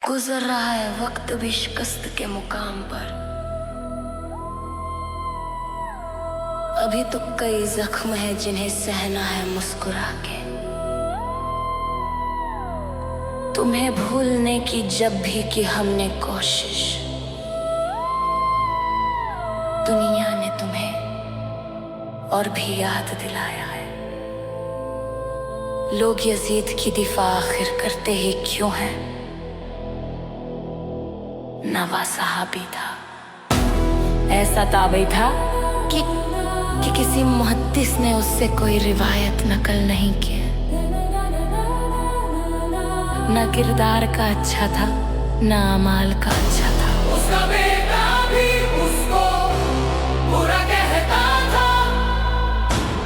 गुजर रहा है वक्त भी शिकस्त के मुकाम पर। अभी तो कई जख्म है जिन्हें सहना है मुस्कुरा के। तुम्हें भूलने की जब भी की हमने कोशिश, दुनिया ने तुम्हें और भी याद दिलाया है। लोग यजीद की दिफा आखिर करते ही क्यों हैं? नवा सहाबी था, ऐसा ताबई था कि किसी मुहद्दिस ने उससे कोई रिवायत नकल नहीं की। न किरदार का अच्छा था, न अमाल का अच्छा था। उसका बेटा भी उसको बुरा कहता था।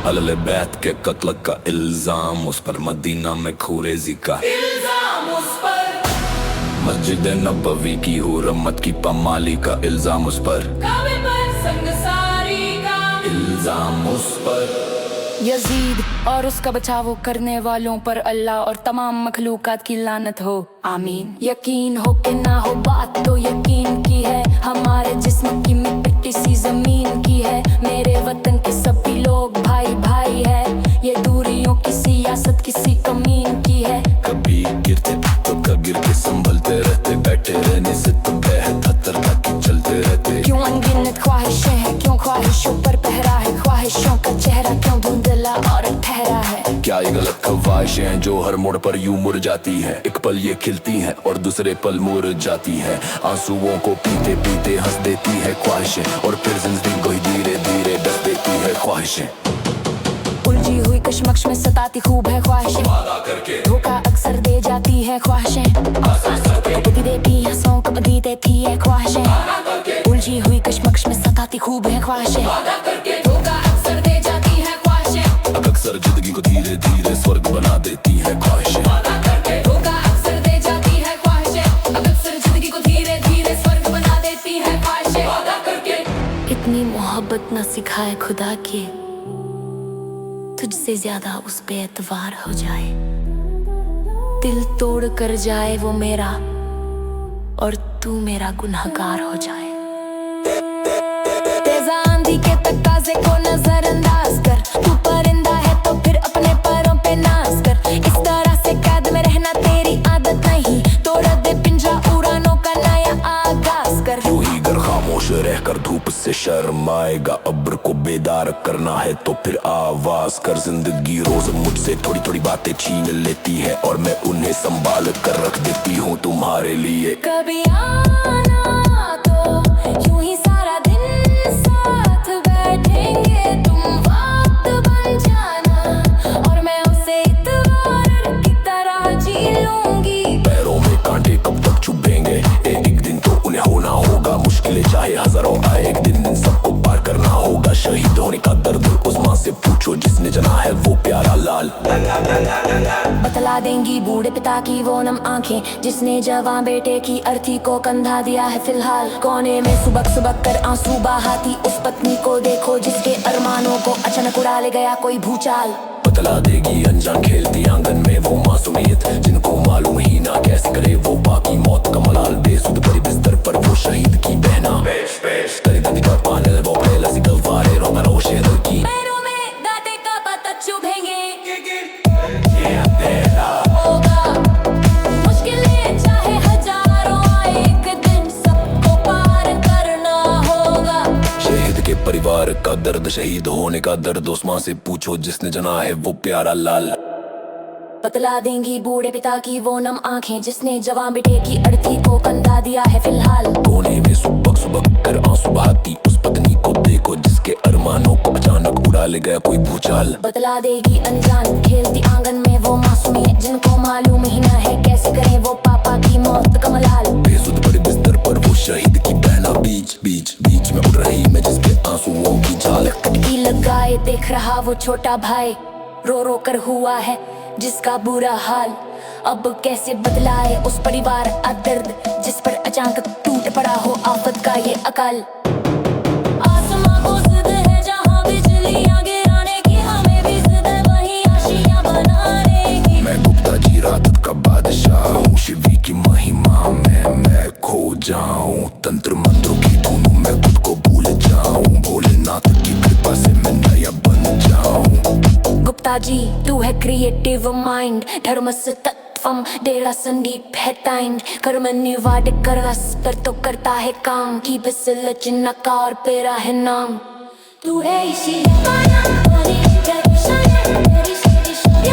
अहले बैत के कत्ल का इल्जाम उस पर, मदीना में खूरेजी का इल्जाम उस पर, मस्जिद नबवी की हुरमत की पमाली का इल्जाम उस पर, काबे पर संगसारी का इल्जाम उस पर। यजीद और उसका बचाव करने वालों पर अल्लाह और तमाम मखलूकात की लानत हो, आमीन। यकीन हो कि ना हो, बात तो यकीन की है। हमारे जिस्म की मिट्टी सी जमीन की है। मेरे वतन के सभी लोग भाई भाई है। ये दूरियों की सियासत किसी कमीन की है। कभी गिरते तो गिर के संभलते रहते, बैठे रहने से तो बेहतर ताकि चलते रहते। क्यों अनगिनत ख्वाहिशें हैं, क्यों ख्वाहिशों पर पहरा है। ख्वाहिशों का चेहरा क्यों धुंधला और ठहरा है। क्या ये गलत ख्वाहिशें हैं जो हर मोड़ पर यूं मुरझाती हैं? एक पल ये खिलती हैं और दूसरे पल मुरझाती हैं। आंसुओं को पीते पीते हंस देती है ख्वाहिशें, और फिर जिंदगी को ही धीरे धीरे डस देती है ख्वाहिशें। उलझी हुई कशमकश में सताती खूब है ख्वाहिशें, वादा करके धोखा अक्सर दे जाती है ख्वाहिशें। कभी देती हंसों कभी देती है ख्वाहिशें। उलझी हुई कशमकश में सताती खूब है ख्वाहिशें, धोखा अक्सर दे जाती है ख्वाहिशें। अक्सर जिंदगी को धीरे धीरे स्वर्ग बना देती है ख्वाहिशें। धोखा अक्सर दे जाती है ख्वाहिशें। अक्सर जिंदगी को धीरे धीरे स्वर्ग बना देती है ख्वाहिशें। वादा करके इतनी मोहब्बत न सिखाए खुदा की, तुझसे ज्यादा उस पे एतवार हो जाए। दिल तोड़ कर जाए वो मेरा और तू मेरा गुनहगार हो जाए। तेज़ आंधी के तकाज़े को नजरअंदाज कर। तू परिंदा है तो फिर अपने पैरों पे नाज कर। इस तरह से कैद में रहना तेरी आदत नहीं, तोड़ दे पिंजरा उड़ानों का नया आगाज कर। यूं ही अगर खामोश रहकर धूप से शर्माएगा, अब्र को बेदार करना है तो फिर आवाज कर। जिंदगी रोज मुझसे थोड़ी थोड़ी बातें छीन लेती है, और मैं उन्हें संभाल कर रख देती हूँ तुम्हारे लिए। कभी आना तो यूं ही सारा दिन साथ बैठेंगे, तुम वक्त बन जाना और मैं उसे इतवार की तरह जी लूंगी। पैरों में कांटे कब तक चुभेंगे, एक दिन तो उन्हें होना होगा। मुश्किलें चाहे हजारों आए, एक दिन सबको पार करना होगा। शहीद होने का दर्द उस माँ से पूछो जिसने जना है वो प्यारा लाल। बतला देंगी बूढ़े पिता की वो नम आंखें, जिसने जवां बेटे की अर्थी को कंधा दिया है फिलहाल। कोने में सुबक सुबक कर आंसू बहाती उस पत्नी को देखो, जिसके अरमानों को अचानक उड़ा ले गया कोई भूचाल। बतला देगी अनजान खेलती आंगन में वो मासूमियत, जिनको मालूम ही ना कैसे करे वो बाकी मौत का मलाल। बेसुध पड़ी बिस्तर पर वो शहीद की बहना, तेरी दादी का पाने वो पहला सी गवारे रो मरो शेर की। पैरों में दाते का पता चुभेंगे, ये तेरा होगा मुश्किलें चाहे हजारों आए, एक दिन सबको पार करना होगा। शहीद के परिवार का दर्द, शहीद होने का दर्द उस माँ से पूछो जिसने जना है वो प्यारा लाल। बतला देंगी बूढ़े पिता की वो नम आंखें, जिसने जवां बेटे की अर्थी को कंधा दिया है फिलहाल। कोने में सुबक सुबक कर आंसू बहाती उस पत्नी को देखो, जिसके अरमानों को अचानक उड़ा ले गया कोई भूचाल। बतला देगी अनजान खेलती आंगन में वो मासूमियत, जिनको मालूम ही ना है कैसे करें वो पापा की मौत का मलाल। बेसुध पड़े बिस्तर पर वो शहीद की बहना, बीच बीच बीच में उड़ रही मैं जिसके आंसुओं की झाल। कटकी लगाए देख रहा वो छोटा भाई, रो रो कर हुआ है जिसका बुरा हाल। अब कैसे बदलाए उस परिवार का दर्द, जिस पर अचानक टूट पड़ा हो आफत का ये अकाल। आसमां को जिद है जहां बिजलियां गिराने की, हमें भी जिद है वही आशियां बनाने की। मैं गुप्ता जी रात का बादशाह हूँ, शिवी की महिमा में जाऊं, तंत्र मंत्रों की धुनों में खुद को भूल जाऊं, भोलेनाथ की कृपा से मैं नया बन जाऊं। गुप्ता जी तू है क्रिएटिव माइंड, धर्म से तत्वम डेरा संदीप है टाइम, कर्म निवाड कर रस पर तो करता है काम, की बिसलचना का और पेरा है नाम। तू है इसी माया वाली दर्शन है तेरी सच्ची शौर्य,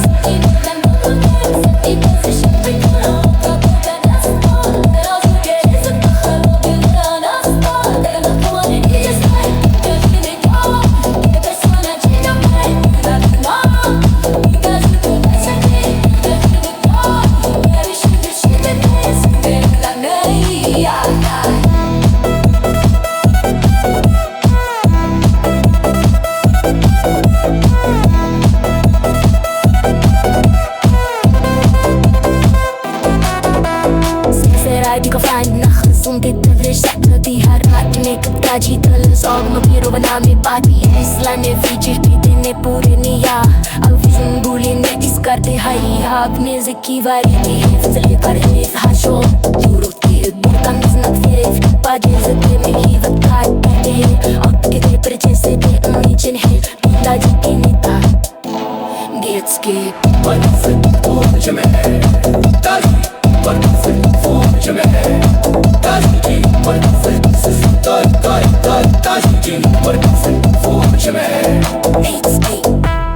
सच्ची बदन सच्ची कोशिश पे कब का रास्ता तेरा सुखे सब खलो दिल का रास्ता, तेरा तुम्हारे लिए साइड जब ने जाओ ये persona change of mind that no because you listen me just the door very shit the dance la nahi yaar die gefallen nachts und die Stadt die Harat ne kaji talas og no piro bana me bati isla ne feature pite ne pure niya अब vision भूले ने इस करते high आपने ज़िक्की वारी थी फिजले पर है हाशो यूरो की बुकन नज़र फिर पाजे ज़िक्के में ही वक़्त करते अब के पर जैसे दे नीचे है पिता जी के नेता gets skip but nothing for the man ताजी but nothing for the man ताजी but nothing ताजी but nothing for the man hate skip